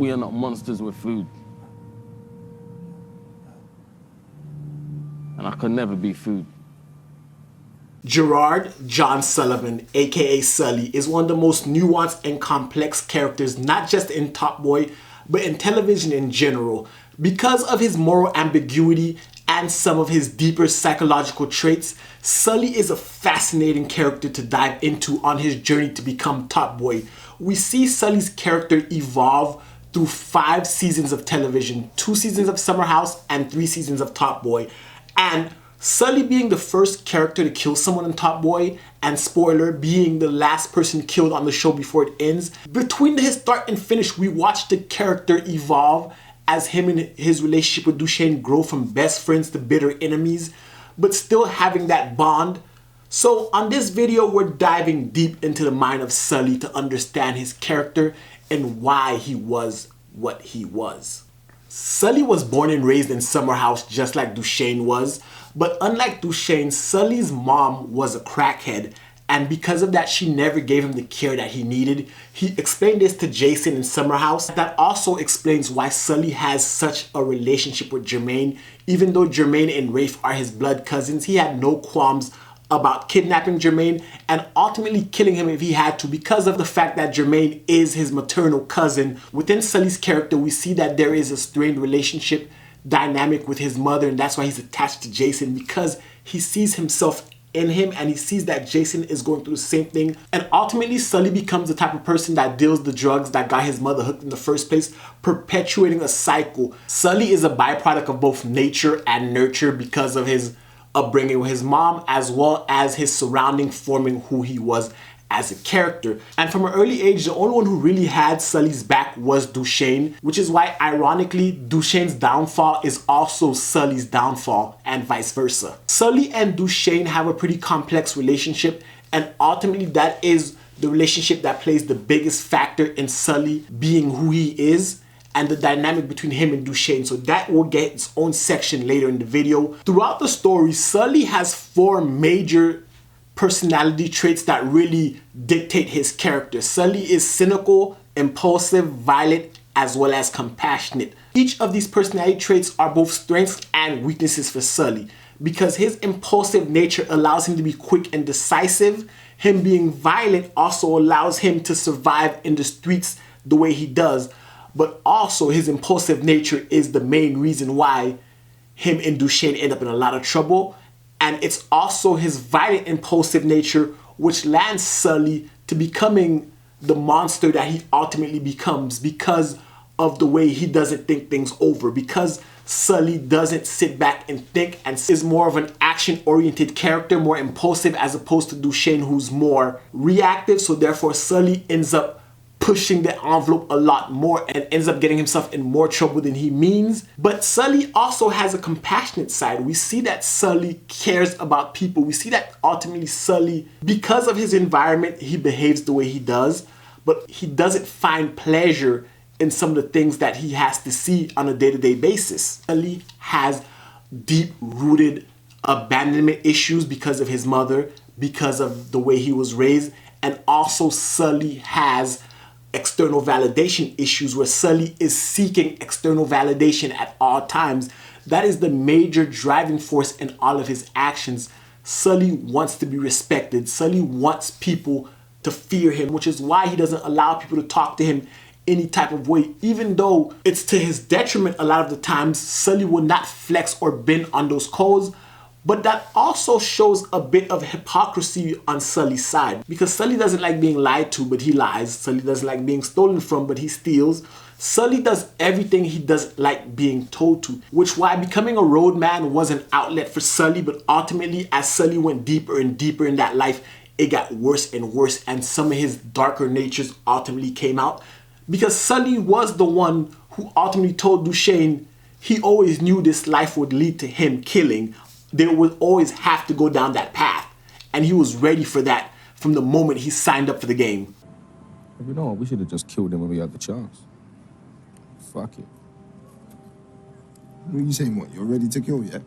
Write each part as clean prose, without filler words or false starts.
We are not monsters with food. And I could never be food. Gerard John Sullivan, aka Sully, is one of the most nuanced and complex characters, not just in Top Boy, but in television in general. Because of his moral ambiguity and some of his deeper psychological traits, Sully is a fascinating character to dive into on his journey to become Top Boy. We see Sully's character evolve through 5 seasons of television, 2 seasons of Summer House and 3 seasons of Top Boy. And Sully being the first character to kill someone in Top Boy, and spoiler, being the last person killed on the show before it ends. Between his start and finish, we watch the character evolve as him and his relationship with Dushane grow from best friends to bitter enemies, but still having that bond. So on this video, we're diving deep into the mind of Sully to understand his character and why he was what he was. Sully was born and raised in Summer House just like Dushane was, but unlike Dushane, Sully's mom was a crackhead, and because of that, she never gave him the care that he needed. He explained this to Jason in Summer House. That also explains why Sully has such a relationship with Jermaine. Even though Jermaine and Rafe are his blood cousins, he had no qualms about kidnapping Jermaine and ultimately killing him if he had to, because of the fact that Jermaine is his maternal cousin. Within Sully's character, we see that there is a strained relationship dynamic with his mother, and that's why he's attached to Jason, because he sees himself in him and he sees that Jason is going through the same thing. And ultimately, Sully becomes the type of person that deals the drugs that got his mother hooked in the first place, perpetuating a cycle. Sully is a byproduct of both nature and nurture because of his upbringing with his mom, as well as his surrounding forming who he was as a character. And from an early age, the only one who really had Sully's back was Dushane, which is why, ironically, Dushane's downfall is also Sully's downfall, and vice versa. Sully and Dushane have a pretty complex relationship, and ultimately that is the relationship that plays the biggest factor in Sully being who he is, and the dynamic between him and Dushane. So that will get its own section later in the video. Throughout the story, Sully has 4 major personality traits that really dictate his character. Sully is cynical, impulsive, violent, as well as compassionate. Each of these personality traits are both strengths and weaknesses for Sully, because his impulsive nature allows him to be quick and decisive. Him being violent also allows him to survive in the streets the way he does. But also his impulsive nature is the main reason why him and Dushane end up in a lot of trouble. And it's also his violent, impulsive nature which lands Sully to becoming the monster that he ultimately becomes, because of the way he doesn't think things over, because Sully doesn't sit back and think and is more of an action-oriented character, more impulsive, as opposed to Dushane, who's more reactive. So therefore Sully ends up pushing the envelope a lot more and ends up getting himself in more trouble than he means. But Sully also has a compassionate side. We see that Sully cares about people. We see that ultimately Sully, because of his environment, he behaves the way he does, but he doesn't find pleasure in some of the things that he has to see on a day-to-day basis. Sully has deep-rooted abandonment issues because of his mother, because of the way he was raised, and also Sully has external validation issues where Sully is seeking external validation at all times. That is the major driving force in all of his actions. Sully wants to be respected. Sully wants people to fear him, which is why he doesn't allow people to talk to him any type of way. Even though it's to his detriment a lot of the times, Sully will not flex or bend on those codes. But that also shows a bit of hypocrisy on Sully's side, because Sully doesn't like being lied to, but he lies. Sully doesn't like being stolen from, but he steals. Sully does everything he doesn't like being told to, which why becoming a roadman was an outlet for Sully. But ultimately, as Sully went deeper and deeper in that life, it got worse and worse, and some of his darker natures ultimately came out, because Sully was the one who ultimately told Dushane he always knew this life would lead to him killing. They would always have to go down that path, and he was ready for that from the moment he signed up for the game. You know, we should have just killed him when we had the chance. Fuck it. What are you saying? What, you're ready to kill yet?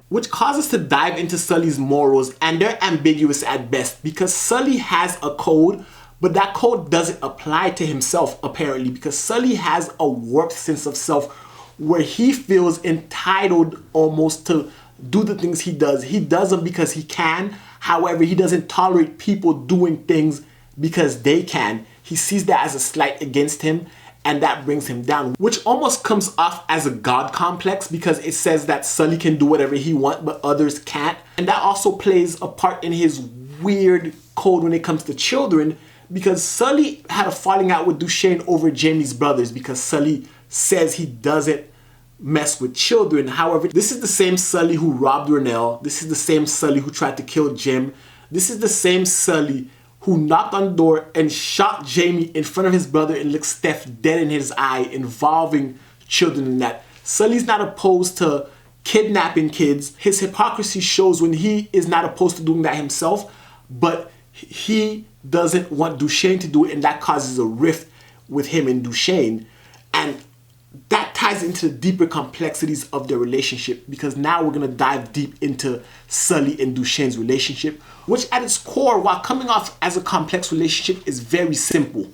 Which causes us to dive into Sully's morals, and they're ambiguous at best, because Sully has a code, But that code doesn't apply to himself, apparently, because Sully has a warped sense of self where he feels entitled almost to do the things he does. He does them because he can. However, he doesn't tolerate people doing things because they can. He sees that as a slight against him, and that brings him down, which almost comes off as a God complex because it says that Sully can do whatever he wants, but others can't. And that also plays a part in his weird code when it comes to children, because Sully had a falling out with Dushane over Jamie's brothers because Sully says he doesn't mess with children. However, this is the same Sully who robbed Renell. This is the same Sully who tried to kill Jim. This is the same Sully who knocked on the door and shot Jamie in front of his brother and looked Steph dead in his eye, involving children in that. Sully's not opposed to kidnapping kids. His hypocrisy shows when he is not opposed to doing that himself, but he doesn't want Dushane to do it, and that causes a rift with him and Dushane. And that ties into the deeper complexities of their relationship, because now we're going to dive deep into Sully and Dushane's relationship, which at its core, while coming off as a complex relationship, is very simple.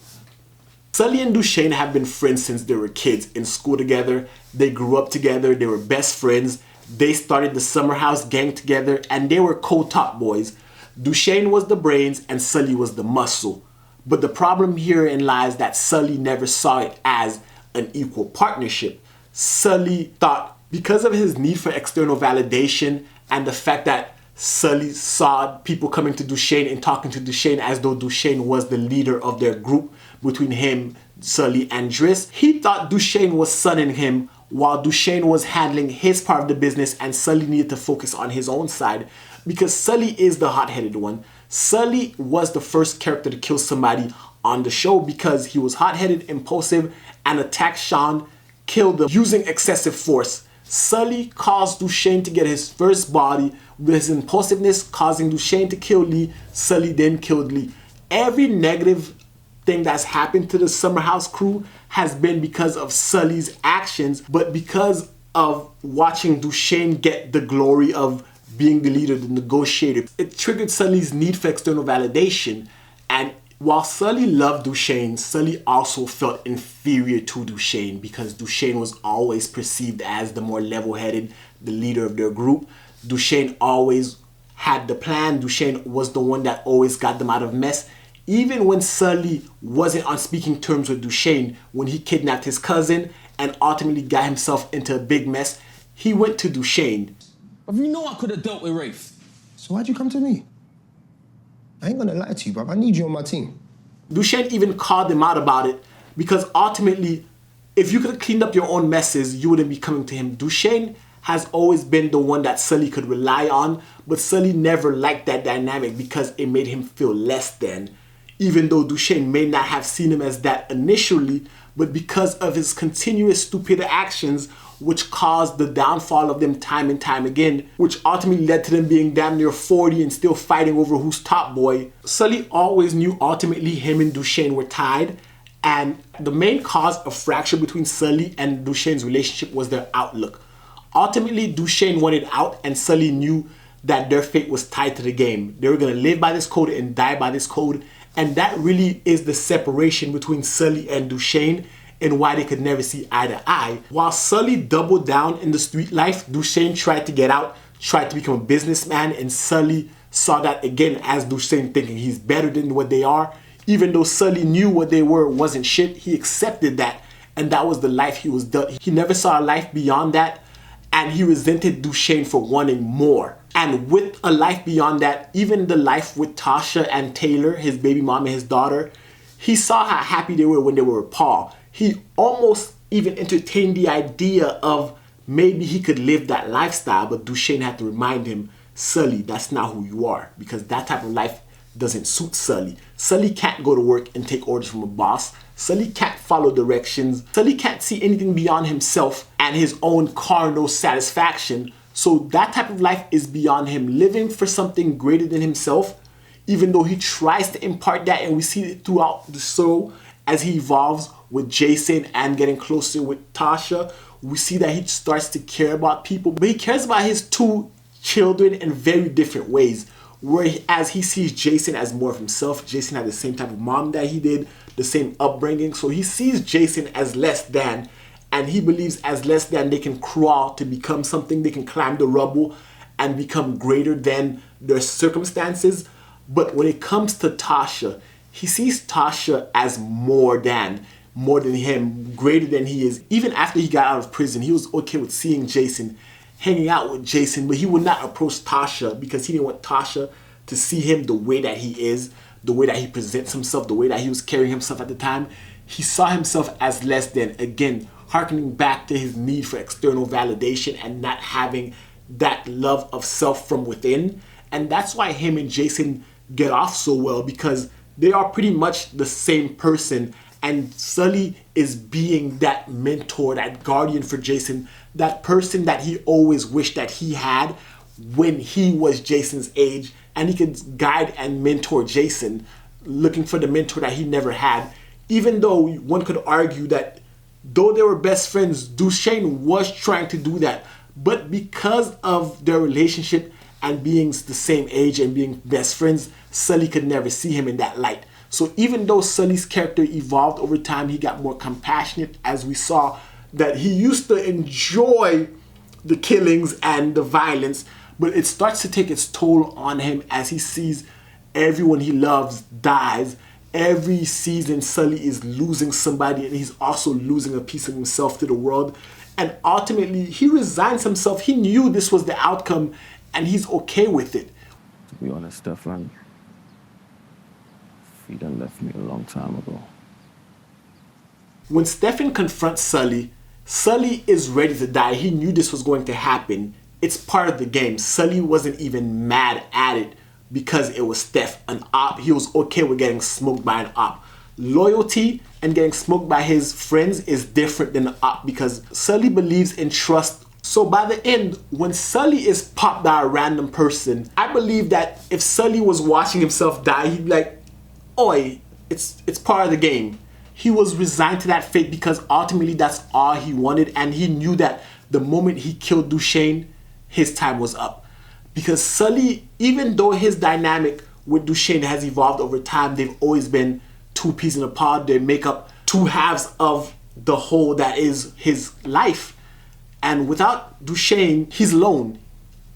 Sully and Dushane have been friends since they were kids, in school together. They grew up together. They were best friends. They started the Summer House gang together, and they were co-top boys. Dushane was the brains and Sully was the muscle. But the problem herein lies that Sully never saw it as an equal partnership. Sully thought, because of his need for external validation and the fact that Sully saw people coming to Dushane and talking to Dushane as though Dushane was the leader of their group between him, Sully, and Driss, he thought Dushane was sunning him while Dushane was handling his part of the business, and Sully needed to focus on his own side because Sully is the hot-headed one. Sully was the first character to kill somebody on the show because he was hot-headed, impulsive, and attacked Sean, killed him using excessive force. Sully caused Dushane to get his first body with his impulsiveness, causing Dushane to kill Lee. Sully then killed Lee. Every negative thing that's happened to the Summer House crew has been because of Sully's actions, but because of watching Dushane get the glory of being the leader, the negotiator. It triggered Sully's need for external validation, and while Sully loved Dushane, Sully also felt inferior to Dushane because Dushane was always perceived as the more level-headed, the leader of their group. Dushane always had the plan. Dushane was the one that always got them out of mess. Even when Sully wasn't on speaking terms with Dushane, when he kidnapped his cousin and ultimately got himself into a big mess, he went to Dushane. But you know I could have dealt with Rafe. So why'd you come to me? I ain't gonna lie to you, bruv. I need you on my team. Dushane even called him out about it because ultimately, if you could have cleaned up your own messes, you wouldn't be coming to him. Dushane has always been the one that Sully could rely on, but Sully never liked that dynamic because it made him feel less than. Even though Dushane may not have seen him as that initially, but because of his continuous stupid actions, which caused the downfall of them time and time again, which ultimately led to them being damn near 40 and still fighting over who's top boy. Sully always knew ultimately him and Dushane were tied, and the main cause of fracture between Sully and Dushane's relationship was their outlook. Ultimately, Dushane wanted out, and Sully knew that their fate was tied to the game. They were going to live by this code and die by this code, and that really is the separation between Sully and Dushane and why they could never see eye to eye. While Sully doubled down in the street life, Dushane tried to get out, tried to become a businessman, and Sully saw that again as Dushane thinking he's better than what they are. Even though Sully knew what they were wasn't shit, he accepted that, and that was the life he was dealt. He never saw a life beyond that, and he resented Dushane for wanting more. And with a life beyond that, even the life with Tasha and Taylor, his baby mom and his daughter, he saw how happy they were when they were with Paul. He almost even entertained the idea of maybe he could live that lifestyle, but Dushane had to remind him, Sully, that's not who you are, because that type of life doesn't suit Sully. Sully can't go to work and take orders from a boss. Sully can't follow directions. Sully can't see anything beyond himself and his own carnal satisfaction. So that type of life is beyond him. Living for something greater than himself, even though he tries to impart that, and we see it throughout the show as he evolves with Jason and getting closer with Tasha, we see that he starts to care about people, but he cares about his two children in very different ways. whereas he sees Jason as more of himself. Jason had the same type of mom that he did, the same upbringing. So he sees Jason as less than, and he believes as less than they can crawl to become something. They can climb the rubble and become greater than their circumstances. But when it comes to Tasha, he sees Tasha as more than him, greater than he is. Even after he got out of prison, he was okay with seeing Jason, hanging out with Jason, but he would not approach Tasha because he didn't want Tasha to see him the way that he is, the way that he presents himself, the way that he was carrying himself at the time. He saw himself as less than, again, harkening back to his need for external validation and not having that love of self from within. And that's why him and Jason get off so well, because they are pretty much the same person. And Sully is being that mentor, that guardian for Jason, that person that he always wished that he had when he was Jason's age, and he could guide and mentor Jason, looking for the mentor that he never had. Even though one could argue that though they were best friends, Dushane was trying to do that. But because of their relationship and being the same age and being best friends, Sully could never see him in that light. So even though Sully's character evolved over time, he got more compassionate, as we saw that he used to enjoy the killings and the violence, but it starts to take its toll on him as he sees everyone he loves dies. Every season, Sully is losing somebody, and he's also losing a piece of himself to the world. And ultimately, he resigns himself. He knew this was the outcome, and he's okay with it. To be honest, Stefan, he done left me a long time ago. When Stefan confronts Sully, Sully is ready to die. He knew this was going to happen. It's part of the game. Sully wasn't even mad at it because it was Steph, an op. He was okay with getting smoked by an op. Loyalty and getting smoked by his friends is different than an op, because Sully believes in trust. So by the end, when Sully is popped by a random person, I believe that if Sully was watching himself die, he'd be like, oi, it's part of the game. He was resigned to that fate because ultimately that's all he wanted, and he knew that the moment he killed Dushane, his time was up. Because Sully, even though his dynamic with Dushane has evolved over time, they've always been two peas in a pod. They make up two halves of the whole that is his life. And without Dushane, he's alone.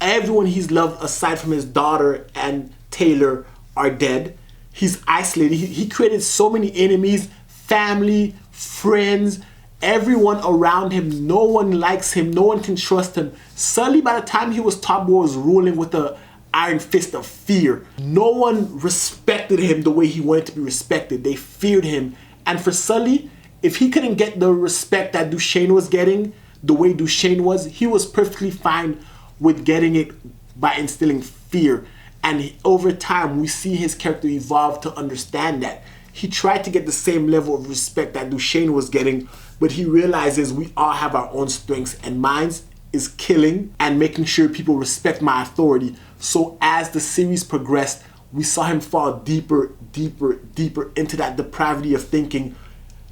Everyone he's loved aside from his daughter and Taylor are dead. He's isolated. He created so many enemies, family, friends, everyone around him. No one likes him. No one can trust him. Sully, by the time he was top boy, was ruling with the iron fist of fear. No one respected him the way he wanted to be respected. They feared him. And for Sully, if he couldn't get the respect that Dushane was getting, the way Dushane was, he was perfectly fine with getting it by instilling fear. And over time, we see his character evolve to understand that. He tried to get the same level of respect that Dushane was getting, but he realizes we all have our own strengths, and mine is killing and making sure people respect my authority. So as the series progressed, we saw him fall deeper, deeper, deeper into that depravity of thinking,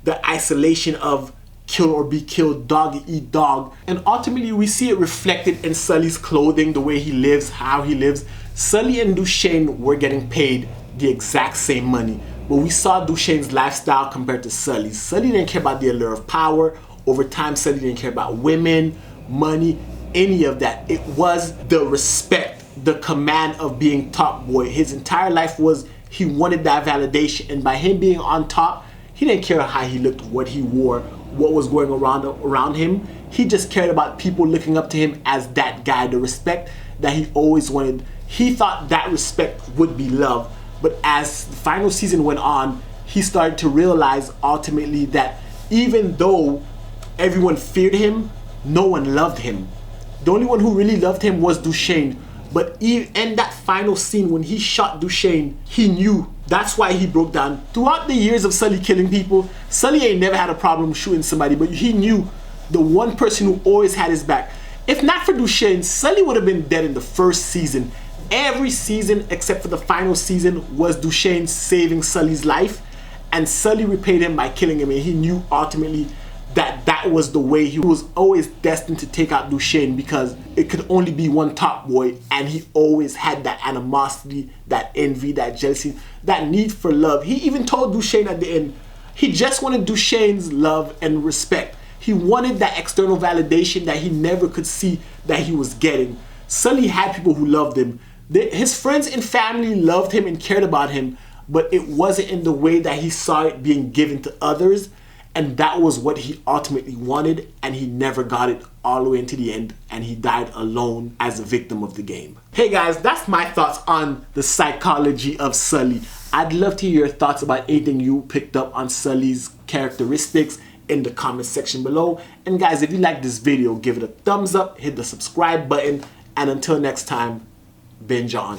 the isolation of kill or be killed, dog eat dog. And ultimately, we see it reflected in Sully's clothing, the way he lives, how he lives. Sully and Dushane were getting paid the exact same money, but we saw Dushane's lifestyle compared to Sully's. Sully didn't care about the allure of power. Over time, Sully didn't care about women, money, any of that. It was the respect, the command of being top boy. His entire life was he wanted that validation, and by him being on top, he didn't care how he looked, what he wore, what was going around him. He just cared about people looking up to him as that guy, the respect that he always wanted. He thought that respect would be love. But as the final season went on, he started to realize ultimately that even though everyone feared him, no one loved him. The only one who really loved him was Dushane. But in that final scene when he shot Dushane, he knew. That's why he broke down. Throughout the years of Sully killing people, Sully ain't never had a problem shooting somebody, but he knew the one person who always had his back. If not for Dushane, Sully would have been dead in the first season. Every season except for the final season was Dushane saving Sully's life, and Sully repaid him by killing him, and he knew ultimately that that that was the way he was always destined to take out Dushane, because it could only be one top boy, and he always had that animosity, that envy, that jealousy, that need for love. He even told Dushane at the end, he just wanted Dushane's love and respect. He wanted that external validation that he never could see that he was getting. Sully had people who loved him. His friends and family loved him and cared about him, but it wasn't in the way that he saw it being given to others. And that was what he ultimately wanted, and he never got it all the way into the end, and he died alone as a victim of the game. Hey guys, that's my thoughts on the psychology of Sully. I'd love to hear your thoughts about anything you picked up on Sully's characteristics in the comment section below. And guys, if you like this video, give it a thumbs up, hit the subscribe button, and until next time, binge on.